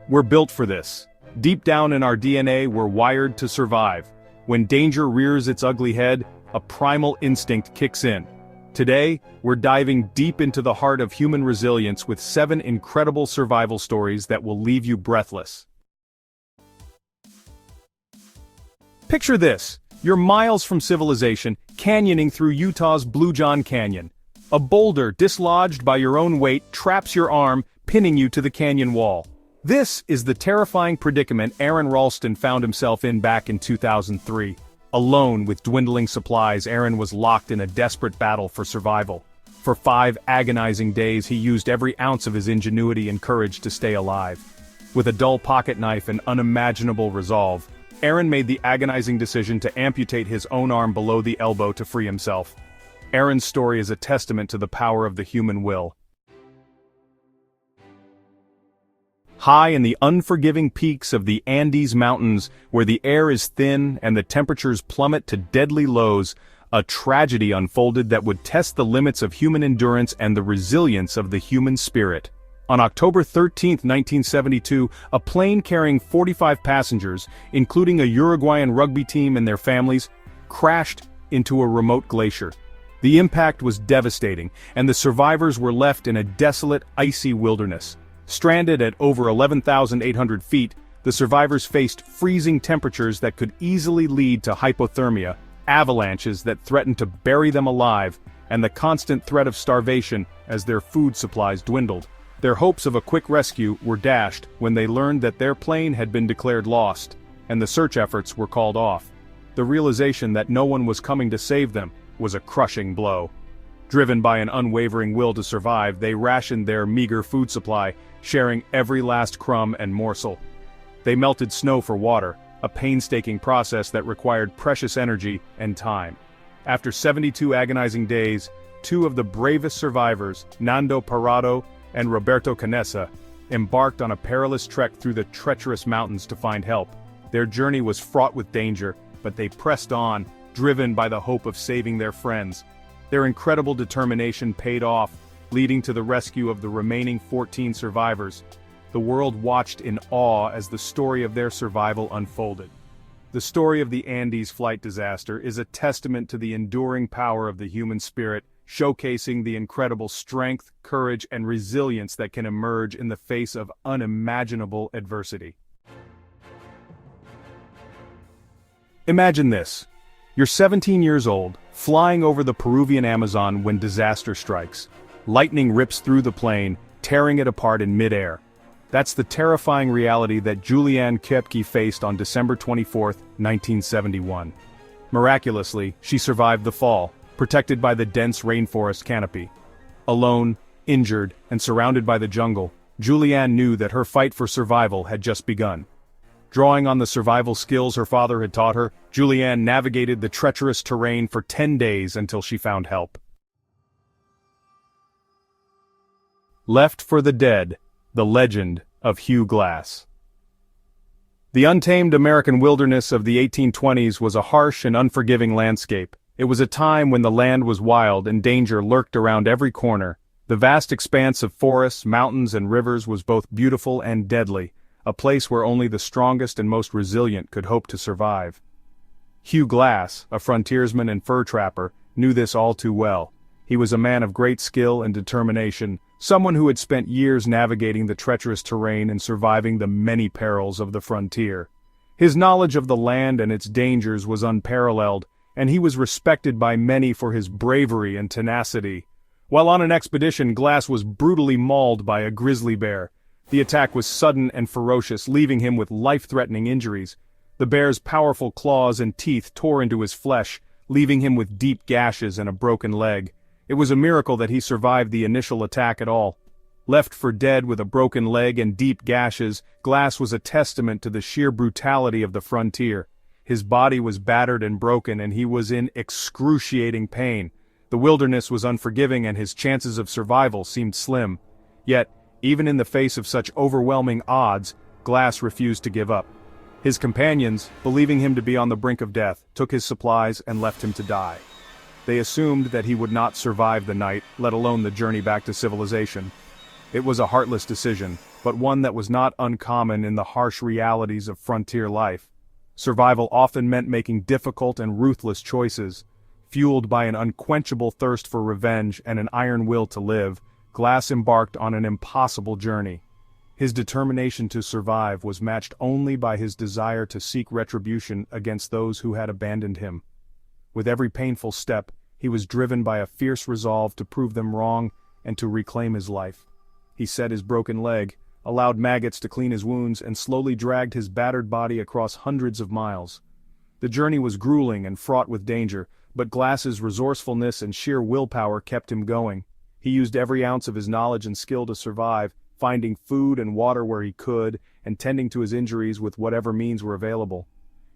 We're built for this. Deep down in our DNA, we're wired to survive. When danger rears its ugly head, a primal instinct kicks in. Today, we're diving deep into the heart of human resilience with 7 incredible survival stories that will leave you breathless. Picture this. You're miles from civilization, canyoning through Utah's Blue John Canyon. A boulder dislodged by your own weight traps your arm, pinning you to the canyon wall. This is the terrifying predicament Aron Ralston found himself in back in 2003. Alone with dwindling supplies, Aron was locked in a desperate battle for survival. For 5 agonizing days, he used every ounce of his ingenuity and courage to stay alive. With a dull pocket knife and unimaginable resolve, Aron made the agonizing decision to amputate his own arm below the elbow to free himself. Aron's story is a testament to the power of the human will. High in the unforgiving peaks of the Andes Mountains, where the air is thin and the temperatures plummet to deadly lows, a tragedy unfolded that would test the limits of human endurance and the resilience of the human spirit. On October 13, 1972, a plane carrying 45 passengers, including a Uruguayan rugby team and their families, crashed into a remote glacier. The impact was devastating, and the survivors were left in a desolate, icy wilderness. Stranded at over 11,800 feet, the survivors faced freezing temperatures that could easily lead to hypothermia, avalanches that threatened to bury them alive, and the constant threat of starvation as their food supplies dwindled. Their hopes of a quick rescue were dashed when they learned that their plane had been declared lost, and the search efforts were called off. The realization that no one was coming to save them was a crushing blow. Driven by an unwavering will to survive, they rationed their meager food supply, sharing every last crumb and morsel. They melted snow for water, a painstaking process that required precious energy and time. After 72 agonizing days, 2 of the bravest survivors, Nando Parado and Roberto Canessa, embarked on a perilous trek through the treacherous mountains to find help. Their journey was fraught with danger, but they pressed on, driven by the hope of saving their friends. Their incredible determination paid off, leading to the rescue of the remaining 14 survivors. The world watched in awe as the story of their survival unfolded. The story of the Andes flight disaster is a testament to the enduring power of the human spirit, showcasing the incredible strength, courage, and resilience that can emerge in the face of unimaginable adversity. Imagine this. You're 17 years old, flying over the Peruvian Amazon when disaster strikes. Lightning rips through the plane, tearing it apart in midair. That's the terrifying reality that Juliane Koepcke faced on December 24, 1971. Miraculously, she survived the fall, protected by the dense rainforest canopy. Alone, injured, and surrounded by the jungle, Juliane knew that her fight for survival had just begun. Drawing on the survival skills her father had taught her, Juliane navigated the treacherous terrain for 10 days until she found help. Left for the Dead, the legend of Hugh Glass. The untamed American wilderness of the 1820s was a harsh and unforgiving landscape. It was a time when the land was wild and danger lurked around every corner. The vast expanse of forests, mountains, and rivers was both beautiful and deadly, a place where only the strongest and most resilient could hope to survive. Hugh Glass, a frontiersman and fur trapper, knew this all too well. He was a man of great skill and determination, someone who had spent years navigating the treacherous terrain and surviving the many perils of the frontier. His knowledge of the land and its dangers was unparalleled, and he was respected by many for his bravery and tenacity. While on an expedition, Glass was brutally mauled by a grizzly bear. The attack was sudden and ferocious, leaving him with life-threatening injuries. The bear's powerful claws and teeth tore into his flesh, leaving him with deep gashes and a broken leg. It was a miracle that he survived the initial attack at all. Left for dead with a broken leg and deep gashes, Glass was a testament to the sheer brutality of the frontier. His body was battered and broken, and he was in excruciating pain. The wilderness was unforgiving, and his chances of survival seemed slim. Yet, even in the face of such overwhelming odds, Glass refused to give up. His companions, believing him to be on the brink of death, took his supplies and left him to die. They assumed that he would not survive the night, let alone the journey back to civilization. It was a heartless decision, but one that was not uncommon in the harsh realities of frontier life. Survival often meant making difficult and ruthless choices. Fueled by an unquenchable thirst for revenge and an iron will to live, Glass embarked on an impossible journey. His determination to survive was matched only by his desire to seek retribution against those who had abandoned him. With every painful step, he was driven by a fierce resolve to prove them wrong and to reclaim his life. He set his broken leg, allowed maggots to clean his wounds, and slowly dragged his battered body across hundreds of miles. The journey was grueling and fraught with danger, but Glass's resourcefulness and sheer willpower kept him going. He used every ounce of his knowledge and skill to survive, finding food and water where he could, and tending to his injuries with whatever means were available.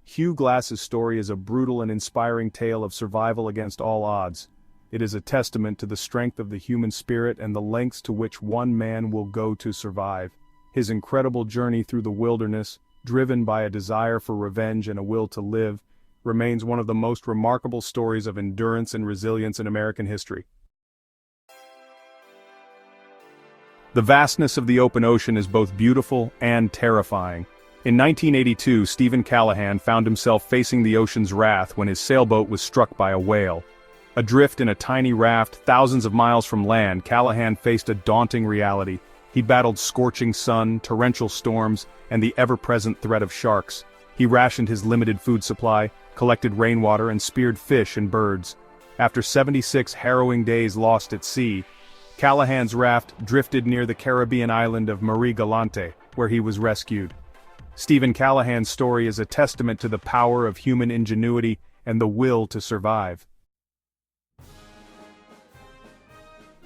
Hugh Glass's story is a brutal and inspiring tale of survival against all odds. It is a testament to the strength of the human spirit and the lengths to which one man will go to survive. His incredible journey through the wilderness, driven by a desire for revenge and a will to live, remains one of the most remarkable stories of endurance and resilience in American history. The vastness of the open ocean is both beautiful and terrifying. In 1982, Stephen Callahan found himself facing the ocean's wrath when his sailboat was struck by a whale. Adrift in a tiny raft thousands of miles from land, Callahan faced a daunting reality. He battled scorching sun, torrential storms, and the ever-present threat of sharks. He rationed his limited food supply, collected rainwater, and speared fish and birds. After 76 harrowing days lost at sea, Callahan's raft drifted near the Caribbean island of Marie Galante, where he was rescued. Stephen Callahan's story is a testament to the power of human ingenuity and the will to survive.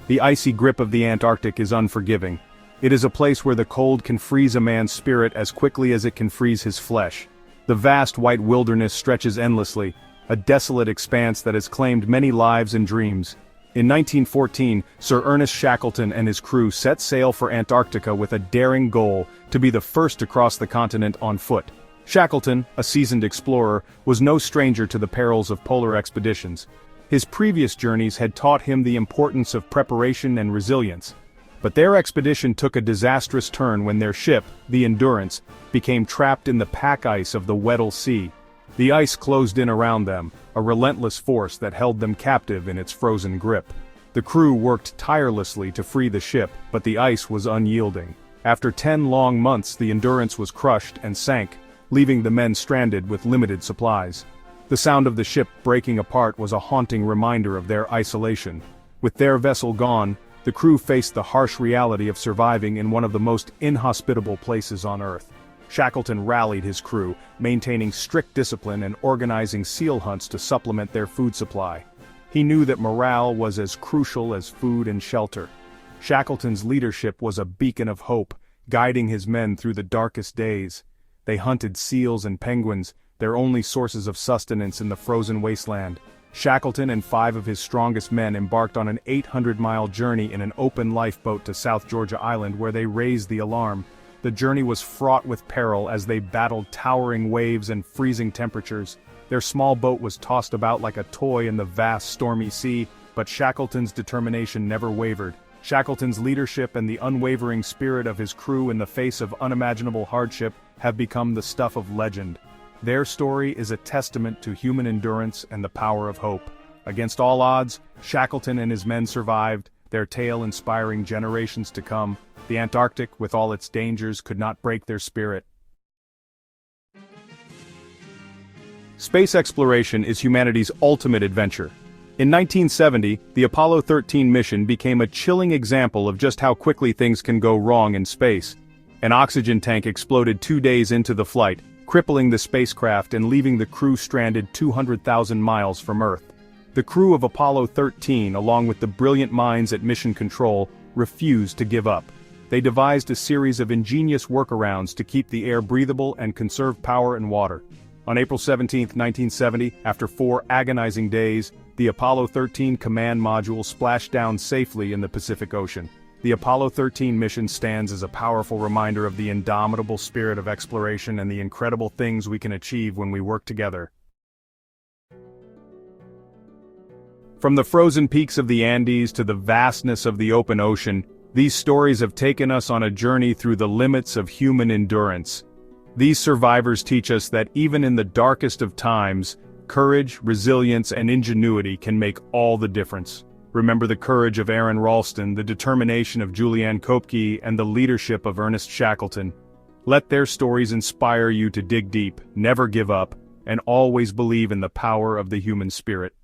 The icy grip of the Antarctic is unforgiving. It is a place where the cold can freeze a man's spirit as quickly as it can freeze his flesh. The vast white wilderness stretches endlessly, a desolate expanse that has claimed many lives and dreams. In 1914, Sir Ernest Shackleton and his crew set sail for Antarctica with a daring goal to be the first to cross the continent on foot. Shackleton, a seasoned explorer, was no stranger to the perils of polar expeditions. His previous journeys had taught him the importance of preparation and resilience. But their expedition took a disastrous turn when their ship, the Endurance, became trapped in the pack ice of the Weddell Sea. The ice closed in around them, a relentless force that held them captive in its frozen grip. The crew worked tirelessly to free the ship, but the ice was unyielding. After 10 long months, the Endurance was crushed and sank, leaving the men stranded with limited supplies. The sound of the ship breaking apart was a haunting reminder of their isolation. With their vessel gone, the crew faced the harsh reality of surviving in one of the most inhospitable places on Earth. Shackleton rallied his crew, maintaining strict discipline and organizing seal hunts to supplement their food supply. He knew that morale was as crucial as food and shelter. Shackleton's leadership was a beacon of hope, guiding his men through the darkest days. They hunted seals and penguins, their only sources of sustenance in the frozen wasteland. Shackleton and 5 of his strongest men embarked on an 800-mile journey in an open lifeboat to South Georgia Island, where they raised the alarm. The journey was fraught with peril as they battled towering waves and freezing temperatures. Their small boat was tossed about like a toy in the vast stormy sea, but Shackleton's determination never wavered. Shackleton's leadership and the unwavering spirit of his crew in the face of unimaginable hardship have become the stuff of legend. Their story is a testament to human endurance and the power of hope. Against all odds, Shackleton and his men survived, their tale inspiring generations to come. The Antarctic, with all its dangers, could not break their spirit. Space exploration is humanity's ultimate adventure. In 1970, the Apollo 13 mission became a chilling example of just how quickly things can go wrong in space. An oxygen tank exploded 2 days into the flight, crippling the spacecraft and leaving the crew stranded 200,000 miles from Earth. The crew of Apollo 13, along with the brilliant minds at Mission Control, refused to give up. They devised a series of ingenious workarounds to keep the air breathable and conserve power and water. On April 17, 1970, after 4 agonizing days, the Apollo 13 command module splashed down safely in the Pacific Ocean. The Apollo 13 mission stands as a powerful reminder of the indomitable spirit of exploration and the incredible things we can achieve when we work together. From the frozen peaks of the Andes to the vastness of the open ocean, These stories have taken us on a journey through the limits of human endurance. These survivors teach us that even in the darkest of times, courage, resilience, and ingenuity can make all the difference. Remember the courage of Aron Ralston, the determination of Juliane Koepcke, and the leadership of Ernest Shackleton. Let their stories inspire you to dig deep, never give up, and always believe in the power of the human spirit.